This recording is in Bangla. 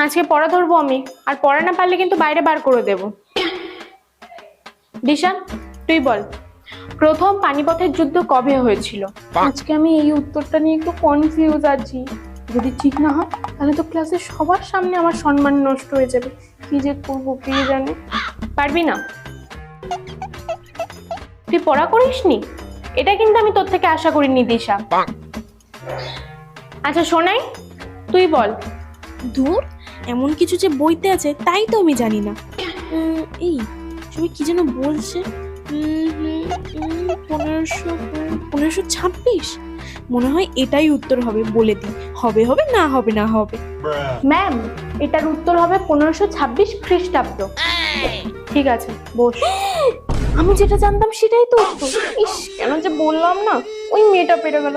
আজকে পড়া ধরবো আমি, আর পড়া না পারলে কিন্তু বাইরে বার করে দেব। দিশা, তুই বল, প্রথম পানিপথের যুদ্ধ কবে হয়েছিল? আজকে আমি এই উত্তরটা নিয়ে একটু কনফিউজ আছি। যদি ঠিক না হয় তাহলে তো ক্লাসের সবার সামনে আমার সম্মান নষ্ট হয়ে যাবে। কি যে করবো কে জানে। পারবি না? তুই পড়া করিসনি? এটা কিন্তু আমি তোর থেকে আশা করিনি দিশা। আচ্ছা সোনাই, তুই বল। ধুর, এমন কিছু যে বইতে আছে তাই তো আমি জানি না। এই সবাই কি যেন বলছে, 1526 মনে হয় এটাই উত্তর হবে। বলে দিই, হবে হবে না হবে না হবে। ম্যাম, এটার উত্তর হবে 1526 খ্রিস্টাব্দ। ঠিক আছে, বস। আমি যেটা জানতাম সেটাই তো উত্তর। ইস, কেন যে বললাম না, ওই মেয়েটা পেরে গেল।